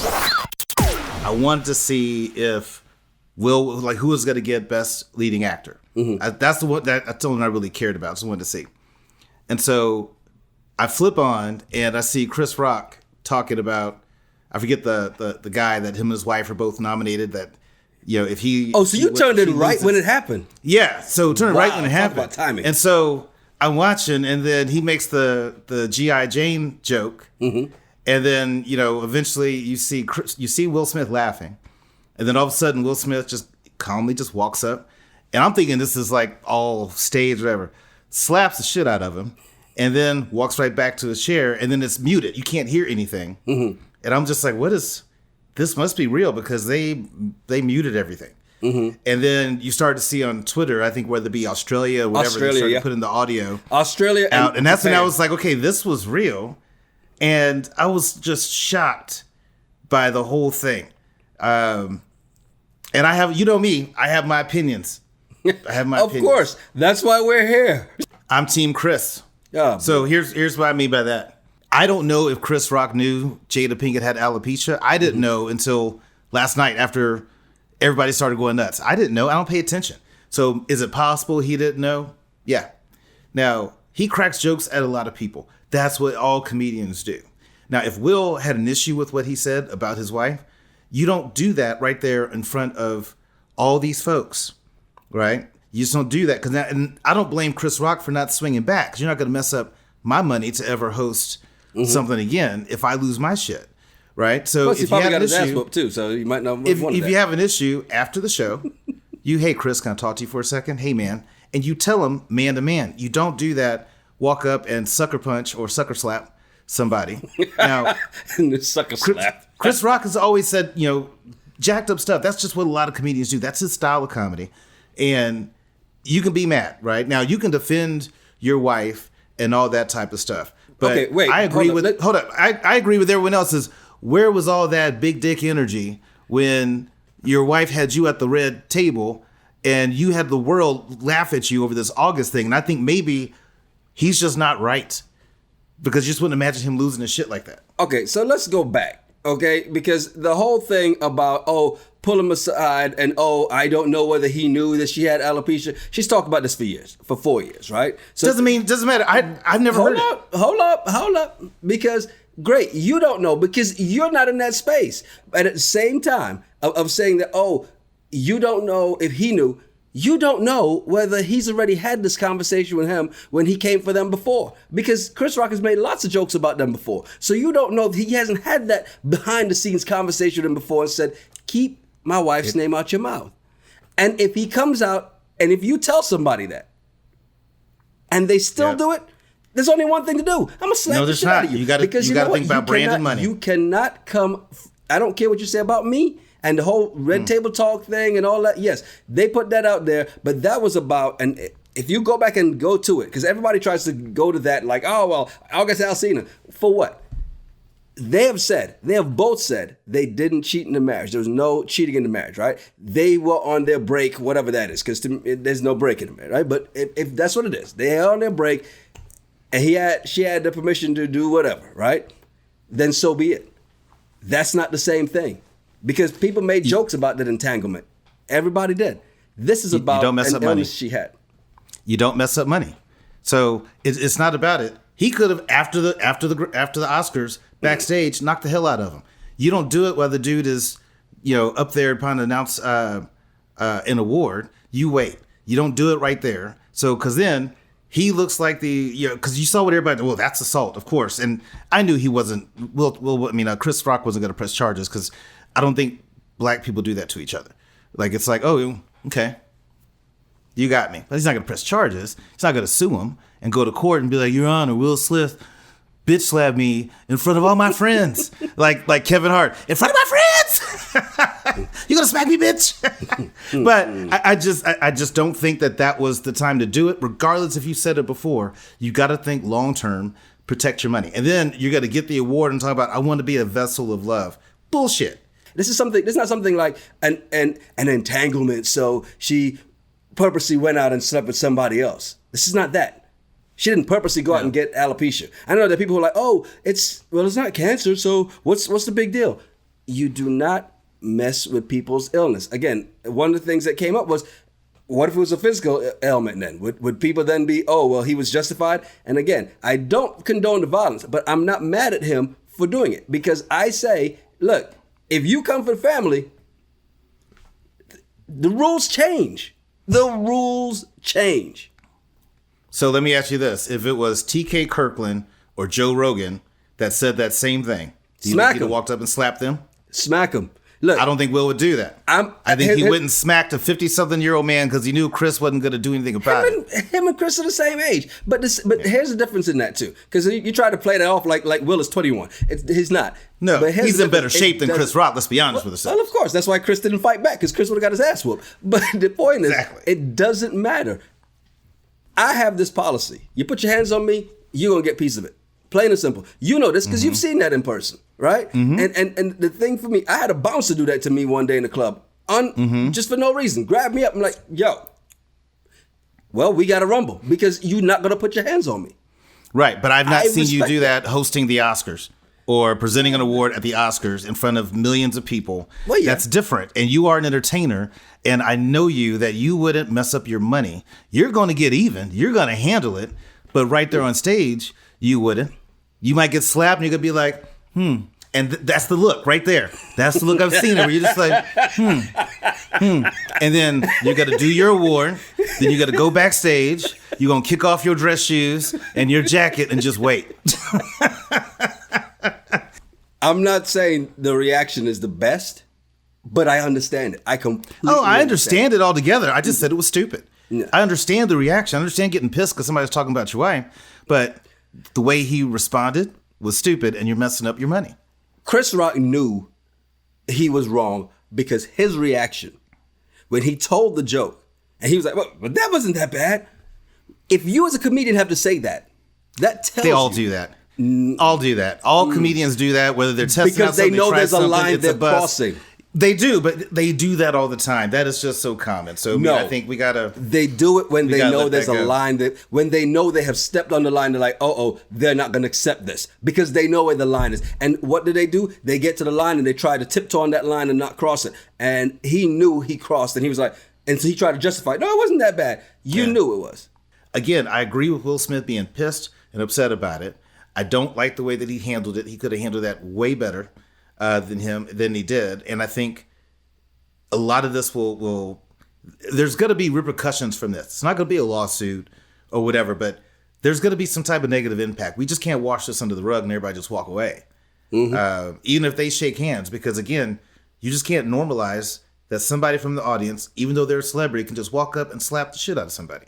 I wanted to see if who was going to get Best Leading Actor. That's the one I really cared about. Just wanted to see. And so I flip on and I see Chris Rock talking about, I forget the guy that him and his wife are both nominated. That if he you turned it right when it happened. Yeah, so turned it right when it happened. Talk about timing. And so I'm watching, and then he makes the G.I. Jane joke, and then eventually you see Will Smith laughing, and then all of a sudden Will Smith just calmly just walks up, and I'm thinking this is like all staged, whatever, slaps the shit out of him, and then walks right back to his chair, and then it's muted. You can't hear anything, and I'm just like, what is this? Must be real because they muted everything. And then you start to see on Twitter, I think whether it be Australia or whatever, they started putting the audio out. And that's when I was like, okay, this was real. And I was just shocked by the whole thing. And I have, me, I have my opinions. Of course. That's why we're here. I'm Team Chris. Yeah. So here's what I mean by that. I don't know if Chris Rock knew Jada Pinkett had alopecia. I didn't know until last night after everybody started going nuts. I didn't know. I don't pay attention. So is it possible he didn't know? Yeah. Now, he cracks jokes at a lot of people. That's what all comedians do. Now, if Will had an issue with what he said about his wife, you don't do that right there in front of all these folks, right? You just don't do that. And I don't blame Chris Rock for not swinging back, because you're not going to mess up my money to ever host something again if I lose my shit. Right, so plus, if you have an issue, ass whooped too, so you might not. If you have an issue after the show, hey Chris, can I talk to you for a second? Hey man, and you tell him man to man. You don't do that. Walk up and sucker punch or sucker slap somebody. Now, sucker slap. Chris Rock has always said, jacked up stuff. That's just what a lot of comedians do. That's his style of comedy, and you can be mad, right? Now you can defend your wife and all that type of stuff. But okay, wait. I agree with. Hold up. I agree with everyone else's. Where was all that big dick energy when your wife had you at the red table and you had the world laugh at you over this August thing? And I think maybe he's just not right, because you just wouldn't imagine him losing his shit like that. Okay, so let's go back, okay? Because the whole thing about, pull him aside and, I don't know whether he knew that she had alopecia. She's talked about this for 4 years, right? So doesn't matter. I've never heard it. Hold up. Because... great, you don't know because you're not in that space. But at the same time of saying that, you don't know if he knew, you don't know whether he's already had this conversation with him when he came for them before. Because Chris Rock has made lots of jokes about them before. So you don't know if he hasn't had that behind the scenes conversation with him before and said, keep my wife's name out your mouth. And if he comes out and if you tell somebody that and they still do it, there's only one thing to do. I'm going to slap the shit out of you. You got to think about brand and money. You cannot come. I don't care what you say about me and the whole red table talk thing and all that. Yes, they put that out there, but that was about, and if you go back and go to it, because everybody tries to go to that like, August Alsina. For what? They have both said they didn't cheat in the marriage. There was no cheating in the marriage, right? They were on their break, whatever that is, because there's no break in the marriage, right? But if that's what it is, they are on their break. And she had the permission to do whatever, right? Then so be it. That's not the same thing. Because people made jokes about that entanglement. Everybody did. This is about an illness she had. You don't mess up money. So it's not about it. He could have, after the Oscars, backstage, knocked the hell out of him. You don't do it while the dude is, up there trying to announce an award. You wait. You don't do it right there. So, because then... he looks like because you saw what everybody, well, that's assault, of course. And I knew he wasn't, Chris Rock wasn't going to press charges because I don't think black people do that to each other. Like, it's like, okay, you got me. But he's not going to press charges. He's not going to sue him and go to court and be like, Your Honor, Will Smith bitch slapped me in front of all my friends. like Kevin Hart, in front of my friends. You gonna smack me, bitch? But I just don't think that was the time to do it. Regardless if you said it before, you got to think long term, protect your money, and then you got to get the award and talk about I want to be a vessel of love. Bullshit. This is not something like an entanglement. So she purposely went out and slept with somebody else. This is not that. She didn't purposely go out and get alopecia. I know that people who are like, it's not cancer, so what's the big deal? you do not mess with people's illness. Again, one of the things that came up was, what if it was a physical ailment then? Would people then be, oh, well, he was justified? And again, I don't condone the violence, but I'm not mad at him for doing it, because I say, look, if you come for the family, the rules change. The rules change. So let me ask you this. If it was T.K. Kirkland or Joe Rogan that said that same thing, do you think he'd have walked up and slapped them? Smack him. Look, I don't think Will would do that. I think he wouldn't smack a 50-something-year-old man because he knew Chris wasn't going to do anything about it. Him and Chris are the same age. But here's the difference in that, too. Because you try to play that off like Will is 21. He's not. No, but he's in better shape than Chris Rock, let's be honest with ourselves. Well, of course. That's why Chris didn't fight back, because Chris would have got his ass whooped. But the point is, it doesn't matter. I have this policy. You put your hands on me, you're going to get a piece of it. Plain and simple. You know this because you've seen that in person, right? Mm-hmm. And the thing for me, I had a bouncer do that to me one day in the club, just for no reason. Grab me up. I'm like, yo, well, we got to rumble because you're not going to put your hands on me. Right, but I've not seen you do that hosting the Oscars or presenting an award at the Oscars in front of millions of people. Well, yeah. That's different. And you are an entertainer, and I know you that you wouldn't mess up your money. You're going to get even. You're going to handle it. But right there on stage, you wouldn't. You might get slapped and you're going to be like, And that's the look right there. That's the look I've seen it where you're just like, And then you got to do your award. Then you got to go backstage. You're going to kick off your dress shoes and your jacket and just wait. I'm not saying the reaction is the best, but I understand it. I understand it altogether. I just said it was stupid. Yeah. I understand the reaction. I understand getting pissed because somebody's talking about your wife, but the way he responded was stupid, and you're messing up your money. Chris Rock knew he was wrong because his reaction when he told the joke, and he was like, well, but that wasn't that bad. If you as a comedian have to say that tells you. They all do that. All do that. All comedians do that, whether they're testing because out something, they know there's a line they're crossing. They do, but they do that all the time. That is just so common. So I think we gotta. They do it when they know there's a line when they know they have stepped on the line. They're like, they're not going to accept this because they know where the line is. And what do? They get to the line and they try to tiptoe on that line and not cross it. And he knew he crossed, and he was like, and so he tried to justify. No, it wasn't that bad. You knew it was. Again, I agree with Will Smith being pissed and upset about it. I don't like the way that he handled it. He could have handled that way better than he did. And I think a lot of this will there's going to be repercussions from this. It's not going to be a lawsuit or whatever, but there's going to be some type of negative impact. We just can't wash this under the rug and everybody just walk away. Mm-hmm. Even if they shake hands, because again, you just can't normalize that somebody from the audience, even though they're a celebrity, can just walk up and slap the shit out of somebody.